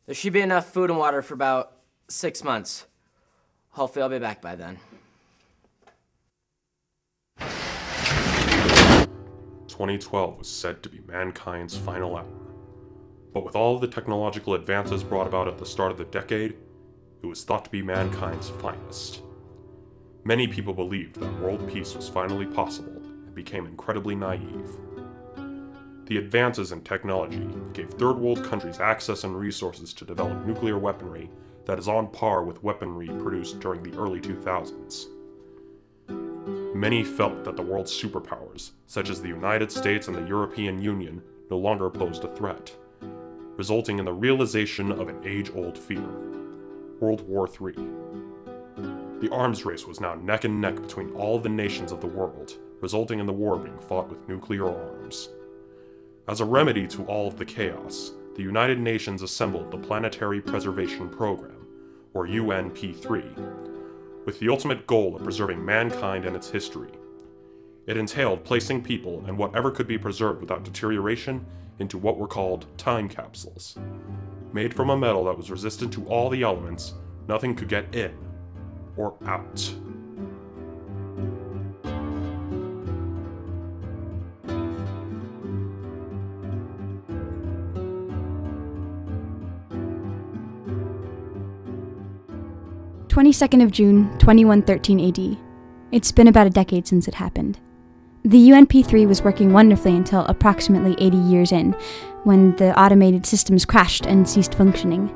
There should be enough food and water for about 6 months. Hopefully I'll be back by then. 2012 was said to be mankind's final hour. But with all of the technological advances brought about at the start of the decade, it was thought to be mankind's finest. Many people believed that world peace was finally possible and became incredibly naive. The advances in technology gave third world countries access and resources to develop nuclear weaponry that is on par with weaponry produced during the early 2000s. Many felt that the world's superpowers, such as the United States and the European Union, no longer posed a threat, resulting in the realization of an age-old fear: World War III. The arms race was now neck and neck between all the nations of the world, resulting in the war being fought with nuclear arms. As a remedy to all of the chaos, the United Nations assembled the Planetary Preservation Program, or UNP3, with the ultimate goal of preserving mankind and its history. It entailed placing people and whatever could be preserved without deterioration into what were called time capsules. Made from a metal that was resistant to all the elements, nothing could get in or out. June 2113 AD. It's been about a decade since it happened. The UNP3 was working wonderfully until approximately 80 years in, when the automated systems crashed and ceased functioning.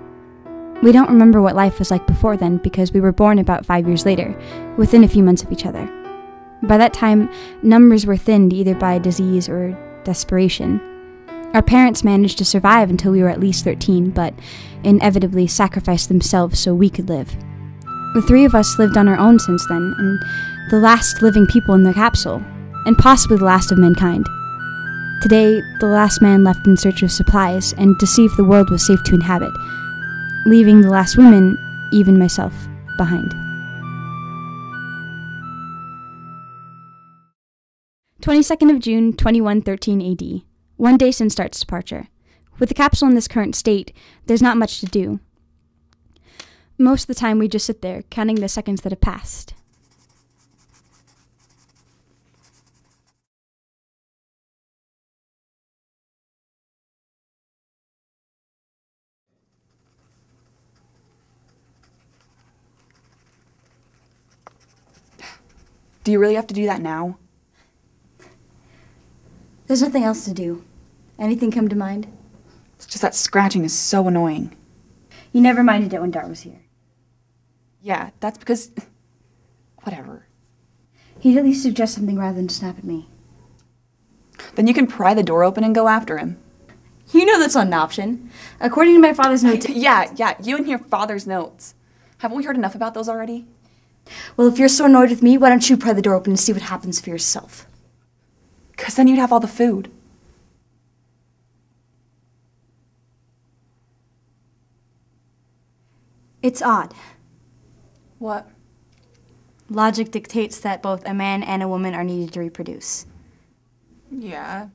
We don't remember what life was like before then because we were born about 5 years later, within a few months of each other. By that time, numbers were thinned either by disease or desperation. Our parents managed to survive until we were at least 13, but inevitably sacrificed themselves so we could live. The three of us lived on our own since then, and the last living people in the capsule, and possibly the last of mankind. Today, the last man left in search of supplies and to see if the world was safe to inhabit, leaving the last woman, even myself, behind. 22nd of June, 2113 AD. 1 day since Start's departure. With the capsule in this current state, there's not much to do. Most of the time we just sit there, counting the seconds that have passed. Do you really have to do that now? There's nothing else to do. Anything come to mind? It's just that scratching is so annoying. You never minded it when Dart was here. Yeah, that's because... whatever. He'd at least suggest something rather than snap at me. Then you can pry the door open and go after him. You know that's not an option. According to my father's notes... Yeah, you and your father's notes. Haven't we heard enough about those already? Well, if you're so annoyed with me, why don't you pry the door open and see what happens for yourself? 'Cause then you'd have all the food. It's odd. What? Logic dictates that both a man and a woman are needed to reproduce. Yeah,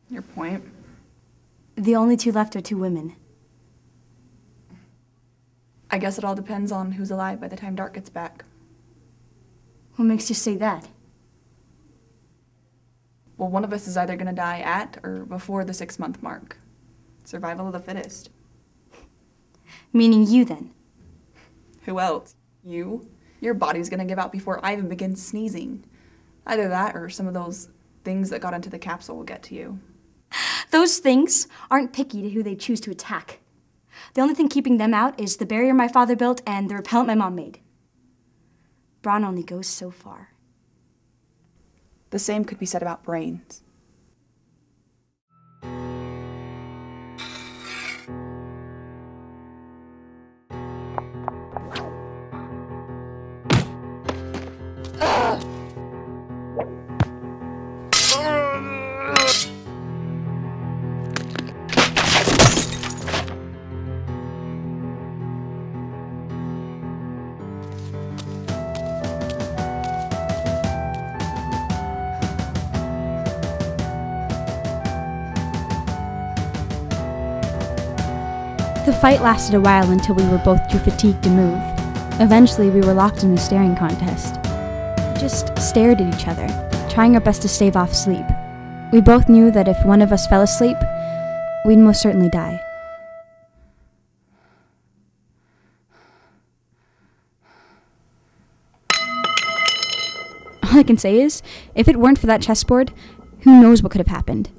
your point. The only two left are two women. I guess it all depends on who's alive by the time Dart gets back. What makes you say that? Well, one of us is either gonna die at or before the 6-month mark. Survival of the fittest. Meaning you, then? Who else? You? Your body's gonna give out before I even begin sneezing. Either that or some of those things that got into the capsule will get to you. Those things aren't picky to who they choose to attack. The only thing keeping them out is the barrier my father built and the repellent my mom made. Brawn only goes so far. The same could be said about brains. fight lasted a while until we were both too fatigued to move. Eventually, we were locked in a staring contest. We just stared at each other, trying our best to stave off sleep. We both knew that if one of us fell asleep, we'd most certainly die. All I can say is, if it weren't for that chessboard, who knows what could have happened.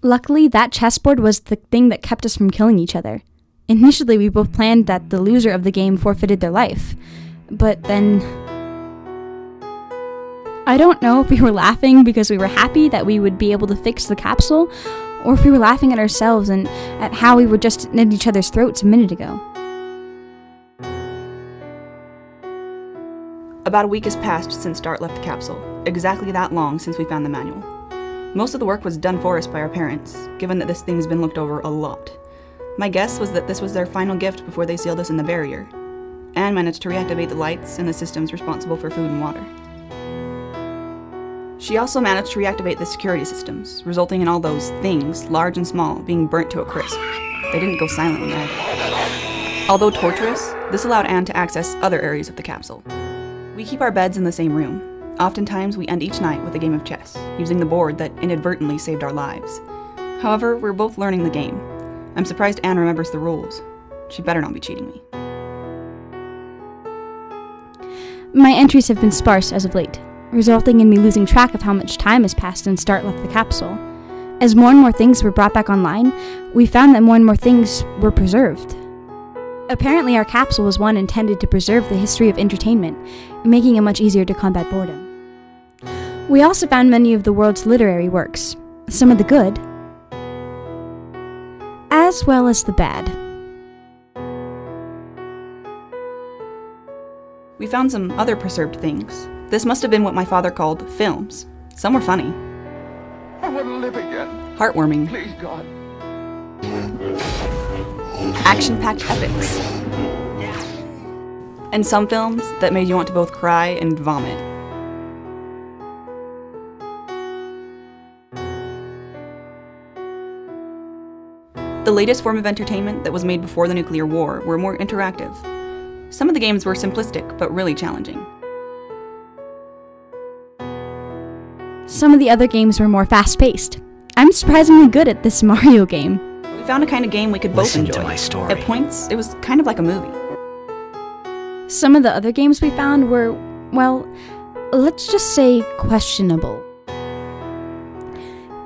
Luckily, that chessboard was the thing that kept us from killing each other. Initially, we both planned that the loser of the game forfeited their life. But then... I don't know if we were laughing because we were happy that we would be able to fix the capsule, or if we were laughing at ourselves and at how we were just at each other's throats a minute ago. About a week has passed since Dart left the capsule, exactly that long since we found the manual. Most of the work was done for us by our parents, given that this thing's been looked over a lot. My guess was that this was their final gift before they sealed us in the barrier. Anne managed to reactivate the lights and the systems responsible for food and water. She also managed to reactivate the security systems, resulting in all those things, large and small, being burnt to a crisp. They didn't go silently either. Although torturous, this allowed Anne to access other areas of the capsule. We keep our beds in the same room. Oftentimes, we end each night with a game of chess, using the board that inadvertently saved our lives. However, we're both learning the game. I'm surprised Anne remembers the rules. She better not be cheating me. My entries have been sparse as of late, resulting in me losing track of how much time has passed since Dart left the capsule. As more and more things were brought back online, we found that more and more things were preserved. Apparently, our capsule was one intended to preserve the history of entertainment, making it much easier to combat boredom. We also found many of the world's literary works, some of the good, as well as the bad. We found some other preserved things. This must have been what my father called films. Some were funny. I want to live again. Heartwarming. Please, God. Action-packed epics. And some films that made you want to both cry and vomit. The latest form of entertainment that was made before the nuclear war were more interactive. Some of the games were simplistic, but really challenging. Some of the other games were more fast-paced. I'm surprisingly good at this Mario game. We found a kind of game we could both enjoy. Listen to my story. At points, it was kind of like a movie. Some of the other games we found were, well, let's just say questionable.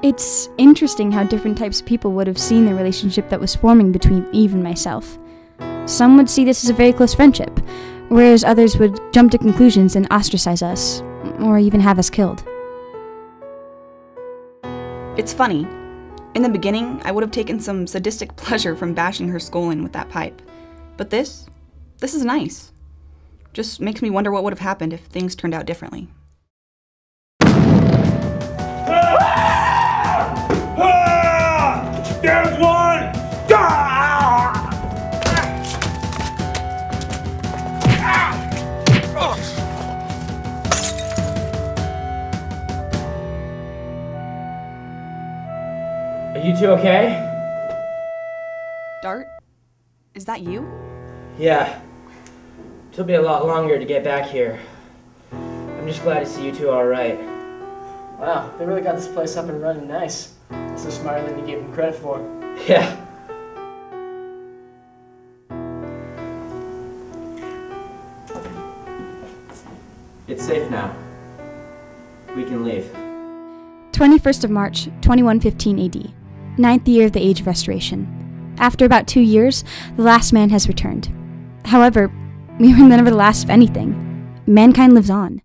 It's interesting how different types of people would have seen the relationship that was forming between Eve and myself. Some would see this as a very close friendship, whereas others would jump to conclusions and ostracize us, or even have us killed. It's funny. In the beginning, I would have taken some sadistic pleasure from bashing her skull in with that pipe. But this is nice. Just makes me wonder what would have happened if things turned out differently. There's one! Are you two okay? Dart? Is that you? Yeah. It'll be a lot longer to get back here. I'm just glad to see you two alright. Wow, they really got this place up and running nice. This is smarter than you gave them credit for. Yeah. It's safe now. We can leave. 21st of March, 2115 AD. 9th year of the Age of Restoration. After about 2 years, the last man has returned. However, we were never the last of anything. Mankind lives on.